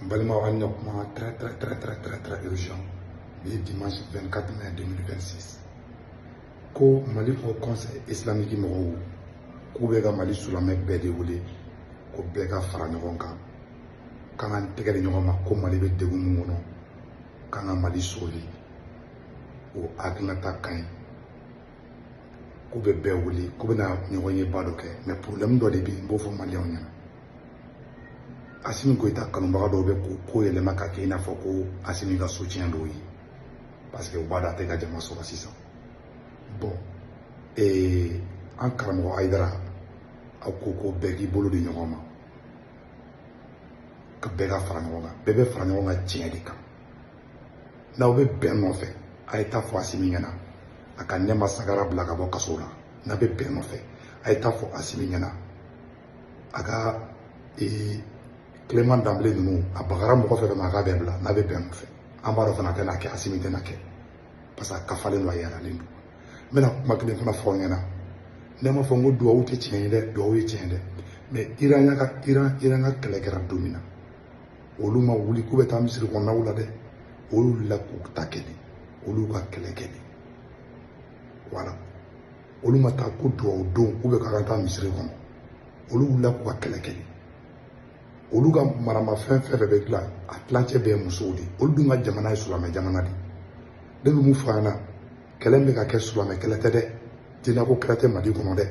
Balma Wanyokma, très urgent. Le dimanche 24 mai 2026. Ko Mali au Conseil islamique Moro, Koubega Mali sous la mec Bédéoulé, ko Bega Faranyoka, Kangan Tegalinoma, ko Mali Bédéoumono, Kangan Mali Soli, ou Agnata Kain, Koube Béouli, Koubena Nyoye Badoke, mais problème doit les bien, beau Malion. Assimi Goïta Kalumbaga dobe ko yelema ka ke ina fɔ ko Assimi ka soutien do yi parce que o b'a da tɛ ka jama sɔrɔ sisan bon an karamɔgɔ Aidara aw ko bɛɛ k'i bolo di ɲɔgɔn ma ka bɛɛ ka fara ɲɔgɔn kan bɛɛ bɛ fara ɲɔgɔn kan tiɲɛ de kan n'aw bɛ bɛn nɔfɛ a ye taa fɔ Assimi ɲɛna a ka nɛma sagara bila ka bɔ kaso la n'a bɛ bɛn nɔfɛ a ye taa fɔ Assimi ɲɛna a ka Clément Damblé nous a bagara mɔgɔ fɛ ma ka bɛɛ bila n'a bɛ bɛn nɔfɛ an b'a dɔn fana tɛna kɛ Assimi tɛna kɛ parce que a kafalen don a yɛrɛlen don n bɛna kuma kelen fana fɔ aw ɲɛna ne ma fɔ n ko duwawu tɛ tiɲɛ ye dɛ duwawu ye tiɲɛ dɛ mais Iran ka kɛlɛ kɛra don min na olu ma wuli k'u bɛ taa misiri kɔnɔnaw la dɛ olu wulila k'u ta kɛ de olu ka kɛlɛ kɛ de voilà olu ma taa ko duwawu don k'u bɛ ka taa misiri kɔnɔ olu wulila k'u ka kɛlɛ kɛ de olu ka maramafɛn fɛn bɛ dilan a tilancɛ bɛɛ ye musow de olu dun ka jamana ye silamɛ jamana de ne bɛ mun fɔ an ɲɛna kɛlɛ min bɛ ka kɛ silamɛ kɛlɛ tɛ dɛ diinɛko kɛlɛ tɛ Mali kɔnɔ dɛ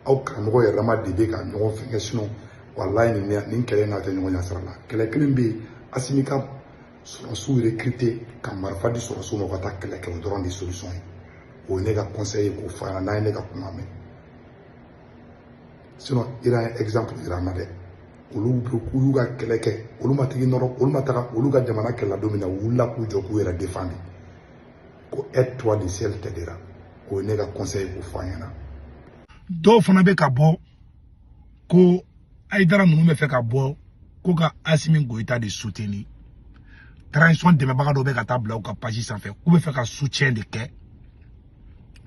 aw karamɔgɔ yɛrɛ ma de bɛ ka ɲɔgɔn fɛn kɛ sinon walayi nin kɛlɛ n'a tɛ ɲɔgɔn ɲɛsira la kɛlɛ kelen bɛ yen Assimi ka sɔrɔsiw recruter ka marifa di sɔrɔsiw ma ka taa kɛlɛ kɛ o dɔrɔn de solution ye o ye ne ka conseil ye k'o fɔ a ɲɛna n'a ye ne ka kuma mɛn sinon Iran ye exemple yira an na dɛ olu y'u ka kɛlɛ kɛ olu ma tigi nɔrɔ olu ma taga olu ka jamana kɛlɛ don min na u wulila k'u jɔ k'u yɛrɛ défendre ko aide-toi du ciel t'aidera o ye ne ka conseil k'o fɔ an ɲɛna dɔw fana bɛ ka bɔ ko Aidara ninnu bɛ fɛ ka bɔ ko ka Assimi Goïta de soutenir transition dɛmɛbaga dɔw bɛ ka taa bila u ka page sanfɛ k'u bɛ fɛ ka soutien de kɛ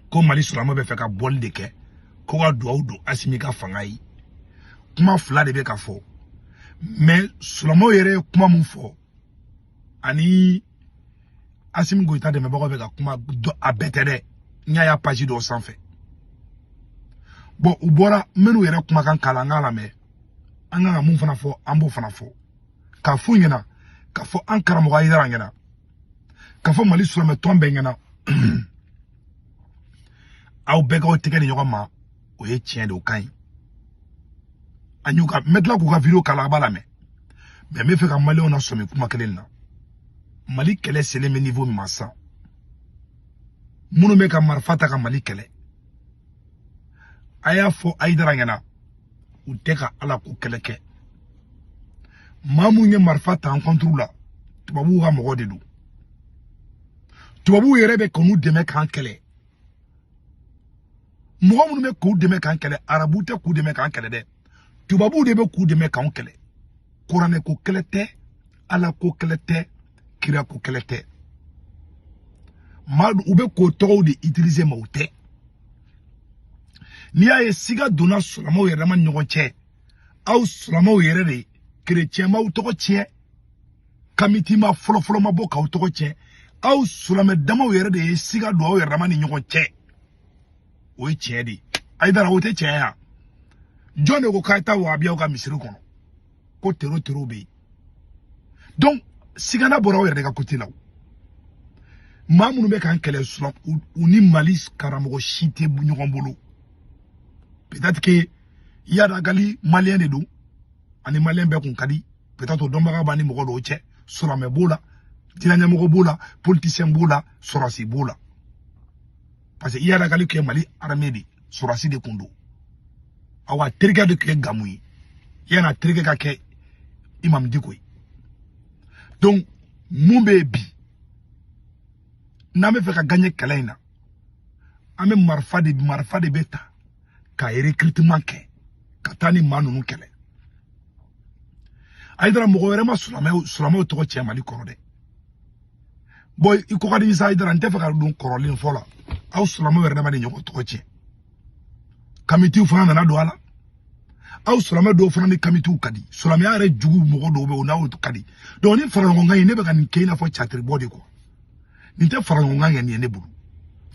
ko Mali silamɛw bɛ fɛ ka bɔli de kɛ ko ka duwawu don Assimi ka fanga ye kuma fila de bɛ ka fɔ mais silamɛw yɛrɛ ye kuma mun fɔ ani Assimi Goïta dɛmɛbagaw bɛ ka kuma a bɛɛ tɛ dɛ n y'a page dɔw sanfɛ bon u bɔra minnu yɛrɛ kumakan kalan an k'a lamɛn an kan ka mun fana fɔ an b'o fana fɔ k'a f'u ɲɛna k'a fɔ an karamɔgɔ Aidara ɲɛna k'a fɔ Mali silamɛ tɔn bɛɛ ɲɛna aw bɛɛ k'aw tɛgɛ di ɲɔgɔn ma o ye tiɲɛ de o ka ɲi an y'u ka n bɛ tila k'u ka video kala a b'a lamɛn mais n bɛ fɛ ka Maliyɛnw na sɔmi kuma kelen na Mali kɛlɛ selen bɛ niveau min ma sisan minnu bɛ ka marifa ta ka Mali kɛlɛ a y'a fɔ Aidara ɲɛna u tɛ ka Ala ko kɛlɛ kɛ maa minnu ye marifa ta an contre la tubabuw ka mɔgɔ de don tubabuw yɛrɛ bɛ k'u dɛmɛ k'an kɛlɛ mɔgɔ minnu bɛ k'u dɛmɛ k'an kɛlɛ arabuw tɛ k'u dɛmɛ k'an kɛlɛ dɛ tubabuw de bɛ k'u dɛmɛ k'anw kɛlɛ kuranɛ ko kɛlɛ tɛ Ala ko kɛlɛ tɛ kira ko kɛlɛ tɛ maa u bɛ k'o tɔgɔw de utiliser ma o tɛ n'i y'a ye siga donna silamɛw yɛrɛ ma ɲɔgɔn cɛ aw silamɛw yɛrɛ de chrétien m'aw tɔgɔ tiɲɛ kamiti ma fɔlɔfɔlɔ ma bɔ k'aw tɔgɔ tiɲɛ aw silamɛ damaw yɛrɛ de ye siga don aw yɛrɛ ma ni ɲɔgɔn cɛ o ye tiɲɛ de Aidara o tɛ tiɲɛ ya jɔn de ko k'a ta wahabiyaw ka misiri kɔnɔ ko tero bɛ yen donc sigana bɔra aw yɛrɛ de ka côté la maa minnu bɛ k'an kɛlɛ u ni Mali karamɔgɔ si tɛ ɲɔgɔn bolo peut-être que Yadagali Malien de don ani Malien bɛɛ kun ka di peut-être o dɔnbaga b'a ni mɔgɔ dɔw cɛ silamɛ b'o la diinɛɲɛmɔgɔ b'o la politicien b'o la sɔrɔsi b'o la parce que Yadagali tun ye Mali armée de sɔrɔsi de kun don awa terikɛ de tun ye Gamu ye yan'a terikɛ ka kɛ Imam Diko ye donc mun bɛ bi n'an bɛ fɛ ka gagner kɛlɛ in na an bɛ marifa de bɛ ta ka recrutement kɛ ka taa ni maa ninnu kɛlɛ Aidara mɔgɔ wɛrɛ ma silamɛw tɔgɔ tiɲɛ Mali kɔrɔ dɛ bon i ko ka di sa Aidara n tɛ fɛ ka don kɔrɔlen fɔ la aw silamɛw yɛrɛ ma de ɲɔgɔn tɔgɔ tiɲɛ kamitiw fana nana don a la aw sulama do fana ni kamitu kadi sulama yare jugu mogo do be ona o kadi do ni farangonga ne be kan keina fo chatri body ko ni te farangonga ni ne bulu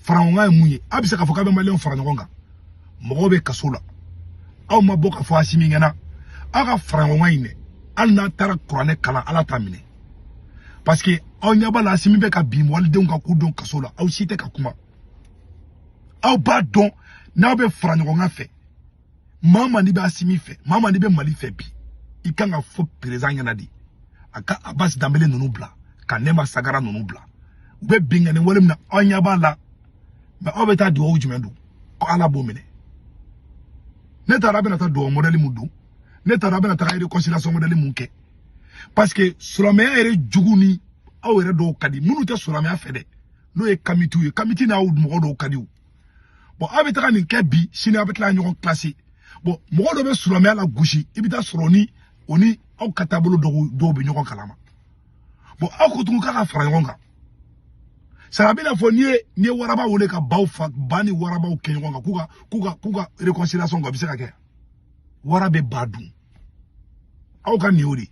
farangonga munye abisa ka fo ka be malen farangonga mogo be kasola aw ma boka fo asimi ngana aga farangonga ine al na tara qur'ane kala ala tamine parce que aw nyaba la asimi be ka bi wal de ka kudon kasola aw site ka kuma aw ba don na be farangonga fe mama ni be asimi fe mama ni be mali fe bi ikanga fo président yana di aka Abbas Dambélé nunu bla ka Nema Sagara nunu bla be binga ni wolem na onya bala ba obeta di o jumendo ko ala bomene ne tarabe na ta do modeli mudu ne tarabe na ta ire conciliation modeli munke parce que Sulamaya ere juguni aw ere do kadi munu te Sulamaya fede no e kamiti na o mo do kadi bon abeta ni kebi sini abeta la classé bon mogo do be Sulamaya la gushi ibita soroni oni aw katabolo do be nyoko kalama bon aw ko tunga ka fara nyonga sarabina fo nie waraba wole ka bawfa bani waraba o kenyonga kuga reconciliation go bisaka ke warabe badu aw ka niori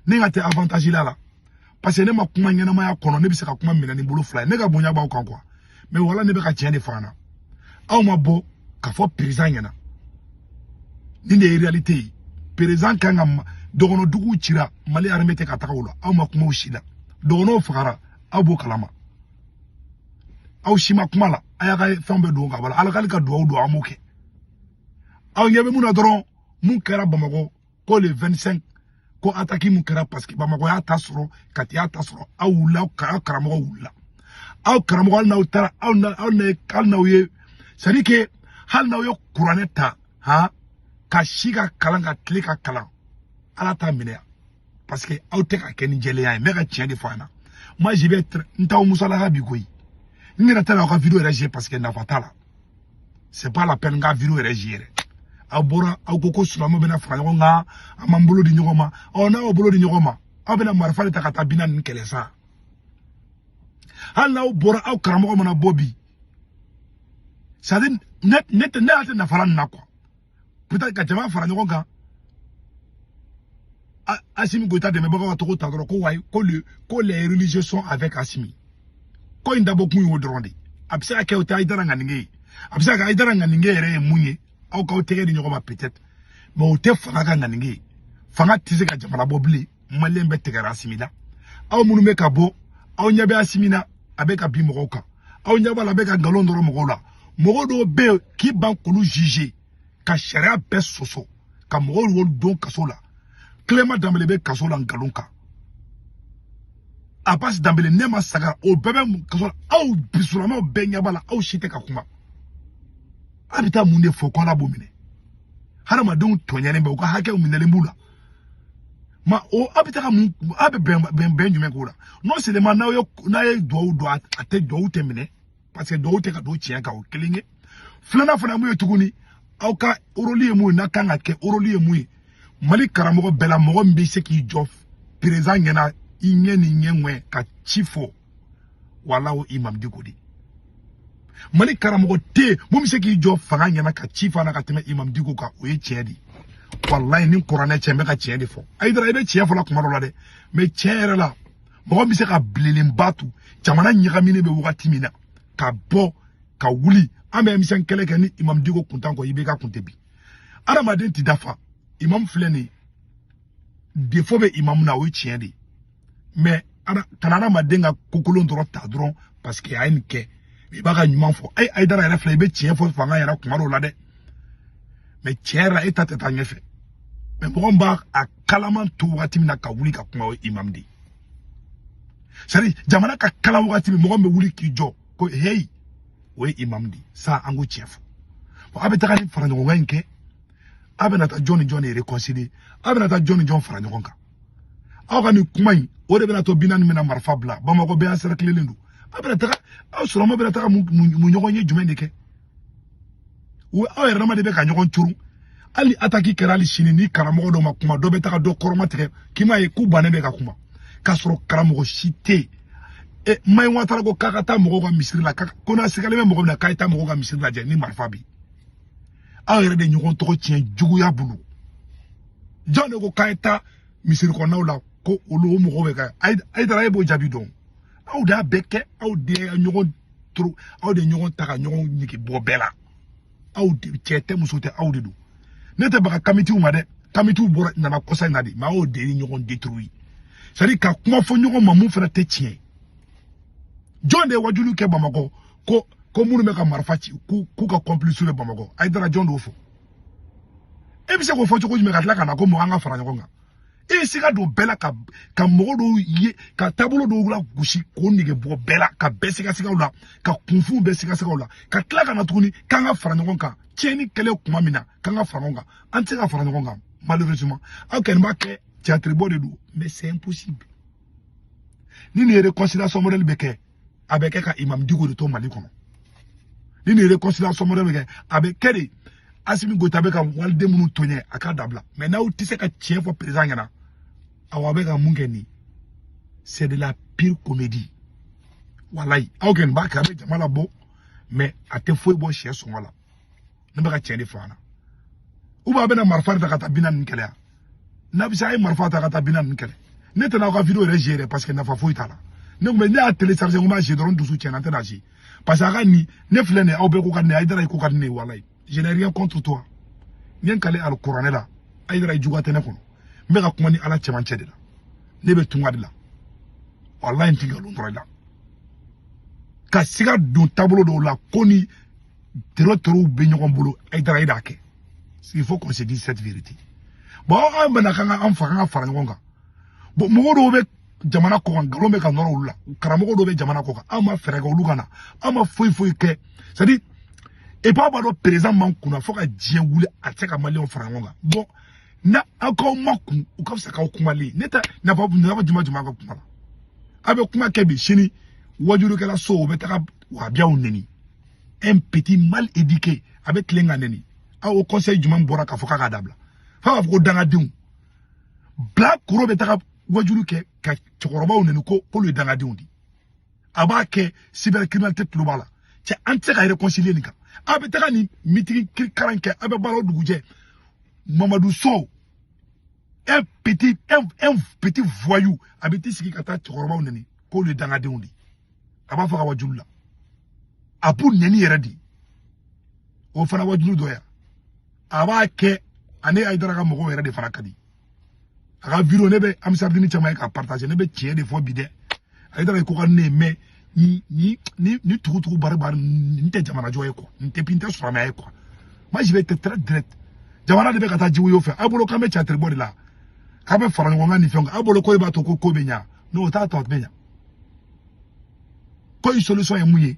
ne ngate avantage la parce que ne ma kuma nyana ma ya kono ne bisaka kuma mina ni bulu fly ne ga bonya ba ko quoi mais wala ne be ka tiende fana aw ma bo ka fo président nyana ni de réalité président kanga dogono dugu chira mali armete ka takawlo aw ma kuma ushida dogono fagara aw bo kalama aw shima kuma la ayaga fambe do ngabala alakali ka do amuke aw nyebe muna doron mun kera Bamako ko le 25 ko ataki mun kera parce que Bamako ya tasro kati ya tasro aw la karamo wula aw karamo na utara aw ne kalna uye sadike hal na yo kuraneta ha ka shiga kalanga klika kalan ala ta minea parce que aw te ka ken jeleya me ka tien de fana moi je vais être ntaw musala habi koyi ngina tala ka vidéo réagir parce que na fatala c'est pas la peine nga vidéo réagir abora aw koko Sulama bena frango nga amambolo di nyogoma ona obolo di nyogoma abena marfale ta kata bina nkelesa hal na obora aw karamo mona bobi ça dit net na falan na quoi peut-être que jama fara nyoko nga Assimi Goïta de Mebaka Toko Tagro ko les religieux sont avec Assimi. Ko indabo ku yo drondi. Abisa ka ota idara nganinge. Abisa ka idara nganinge re munye. Au ka otege di nyoko peut-être. Mais ote fanga ka nganinge. Fanga tize ka jamana bobli. Malembe tegara Assimi la. Aw munu me ka bo. Aw nyabe Assimi na abeka bi mokoka. Aw nyaba la beka galondoro mokola. Mogodo be ki bankulu juger. Ka sharia be soso. Ka mogol wol don kasola. Clément Dambélé be kasola ngalonka Abbas Dambélé Nema Sagara o bebe kasola aw bisulama be nyabala aw shite ka kuma abita munde foko la bomine harama don tonyane be ko hake uminele mbula ma o abita ka mun abe ben jume ko la non seulement na yo na ye do ate do temine parce que do te ka do chien ka o kelinge flana fana mu yotuguni aw ka oroli mu na kanga ke oroli mu Mali karamogo bela mogo mbise ki jof président ngena inye ni nyenwe ka chifo wala o Imam Dicko di Mali karamogo te mbise ki jof fanga ngena ka chifa na ka teme Imam Dicko ka oye tiedi wallahi ni korane chembe ka tiedi fo aidra ebe chiefo la kumaro la de me tiere la mogo mbise ka blilim batu jamana nyigamine be wakati mina ka bo ka wuli ame misen keleke ni Imam Dicko kuntanko ibeka kuntebi adama den ti dafa Imam Fleni défaut be imam na o tiende mais ana kanana madenga kokolon dro ta dron parce que ay nké bi baga nyuma fo ay dara ya fle be tien fo fanga ya kumaro la de mais tiera etata ta ngefe mais bomba a kalaman to wati na ka wuli ka kuma o imam di sari jamana ka kala wati mo gombe wuli ki jo ko hey o imam di sa ango tiefo bo abeta ka ni farango wenke abenata John réconcilié abenata John fara nyokonka aw kan kumai o de bena to binan mina marfa bla Bamako be asara klelendu abenata aw Sulama benata mu nyokonye jume ke o aw rama de be ka nyokon turu ali ataki kerali shini ni karamo do makuma do beta do koroma tere kima e ku bane be ka kuma kasro karamo shite e mai watara go kakata mo go misiri la kona sigale me mo go na kaita mo go misiri la je ni marfa bi aw yɛrɛ de ɲɔgɔn tɔgɔ tiɲɛ juguya bolo jɔn de ko k'a ye taa misiri kɔnɔnaw la ko olu o mɔgɔw bɛ ka a ye dara e b'o jaabi dɔn aw de y'a bɛɛ kɛ aw de ye ɲɔgɔn turu aw de ye ɲɔgɔn ta ka ɲɔgɔn ɲigi bɔ bɛɛ la aw de cɛ tɛ muso tɛ aw de don ne tɛ baga kamitiw ma dɛ kamitiw bɔra nana kɔsa in na de mais aw de ye ɲɔgɔn détruire c'est à dire ka kuma fɔ ɲɔgɔn ma mun fana tɛ tiɲɛ jɔn de ye wajulu kɛ Bamakɔ ko minnu bɛ ka marifa ci k'u ka complice bɛ Bamakɔ a ye dara jɔn d'o fɔ e bɛ se k'o fɔ cogo jumɛn ka tila ka na ko mɔgɔ an ka fara ɲɔgɔn kan e ye se ka don bɛɛ la ka mɔgɔ dɔw ye ka taabolo dɔw la gosi k'o nege bɔ bɛɛ la ka bɛɛ sigasɛgaw la ka kunfuw bɛɛ sigasɛgaw la ka tila ka na tuguni k'an ka fara ɲɔgɔn kan tiɲɛni kɛlɛ tuma min na k'an ka fara ɲɔgɔn kan an tɛ se ka fara ɲɔgɔn kan malheureusement aw kɔni b'a kɛ théâtre bɔ de don mais c'est impossible ni nin ye réconciliation modèle bɛ kɛ a bɛ kɛ ka Imam Dicko de to Mali kɔnɔ ni nin ye réconciliation modèle bɛ kɛ a bɛ kɛ de Assimi Goïta bɛ ka waliden minnu to ɲɛ a k'a dabila mais n'aw tɛ se ka tiɲɛ fɔ président ɲɛna awa bɛ ka mun kɛ nin c'est de la pire comédie walayi aw kɔni b'a kɛ a bɛ jama labɔ mais a tɛ foyi bɔ sɛ sɔngɔ la ne bɛ ka tiɲɛ de fɔ an na ou bien a bɛna marifa ta ka taa bina ninnu kɛlɛ yan n'a bɛ se a ye marifa ta ka taa bina ninnu kɛlɛ ne tɛ n'aw ka vidéo yɛrɛ gérer parce que nafa foyi t'a la ne kun bɛ ne y'a télécharger n ko b'a gérer dɔrɔn dusu tiɲɛna n tɛ n'a gérer parce que a ka nin ne filɛ nin ye aw bɛɛ ko ka di ne ye Haidara ko ka di ne ye walayi je n'ai rien contre toi n ye n kale alikuranɛ la Haidara juguya tɛ ne kɔnɔ n bɛ ka kuma ni Ala cɛmancɛ de la ne bɛ tunga de la walayi n tɛ nkalon dɔrɔn la ka siga don taabolo dɔw la ko ni terrorists bɛ ɲɔgɔn bolo Haidara e de y'a kɛ il faut qu'on se dise cette vérité bon an bɛna kan ka fara ɲɔgɔn kan bon mɔgɔ dɔw bɛ jamana kɔ kan nkalon bɛ ka nɔrɔ olu la karamɔgɔ dɔw bɛ jamana kɔ kan an ma fɛɛrɛ kɛ olu ka na an ma foyi kɛ c'est à dire et pas b'a dɔn président man kunna fo ka diɲɛ wuli a tɛ se ka maliyɛnw fara ɲɔgɔn kan bon na aw k'aw ma kun u ka fisa k'aw kumalen ne tɛ nafa juma ka kuma la a bɛ kuma kɛ bi sini wajulukɛla so o bɛ taga wabiyaw neni un petit mal éduqué a bɛ tilen ka neni aw conseil jumɛn bɔra k'a fɔ k'a ka dabila f'a b'a fɔ ko dangadenw bila koro bɛ taga wajulu kɛ ka cɛkɔrɔbaw neni ko olu ye dangadenw de a b'a kɛ cybercriminalité tulo b'a la cɛ an tɛ se ka réconcilier nin kan a bɛ taga nin meeting karan kɛ a bɛ baara o dugujɛ Mamadou Sow un petit voyou a bɛ t'i sigi ka taa cɛkɔrɔbaw neni k'olu ye dangadenw de a b'a fɔ ka wajulu la a b'u neni yɛrɛ de o fana wajulu dɔ yan a b'a kɛ ani Haidara ka mɔgɔw yɛrɛ de fana ka di a ka vidéo ne bɛ amisardini caman ye k'a partager ne bɛ tiɲɛ de fɔ bi dɛ Haidara ko ka ne ye mais ni tugutugu bari n tɛ jamana jɔ ye quoi n tɛ silamɛya ye quoi moi je vais être très direct jamana de bɛ ka taa jiwoyo fɛ a bolo k'an bɛ théâtre bɔ de la k'a bɛ fara ɲɔgɔn kan ni fɛnw a bolo ko e b'a to ko bɛ ɲa non o t'a tɔ bɛ ɲa ko solution ye mun ye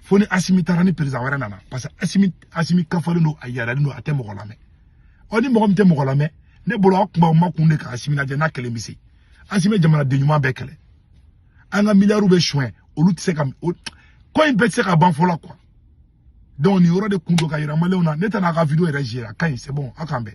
fo ni Assimi taara ni président wɛrɛ nana parce que Assimi kafalen don a yɛrɛlen don a tɛ mɔgɔ lamɛn ɔ ni mɔgɔ min tɛ mɔgɔ lamɛn ne bolo aw kuma ma kun de ka Assimi lajɛ n'a kɛlɛ bɛ se Assimi jamanaden ɲuman bɛɛ kɛlɛ an ka miliyariw bɛ soin olu tɛ se ka ko in bɛɛ tɛ se ka ban fɔlɔ quoi donc nin yɔrɔ de kun don ka yira maliyɛnw na ne tɛ n'a ka vidéo yɛrɛ gérer a ka ɲi c'est bon a k'an bɛn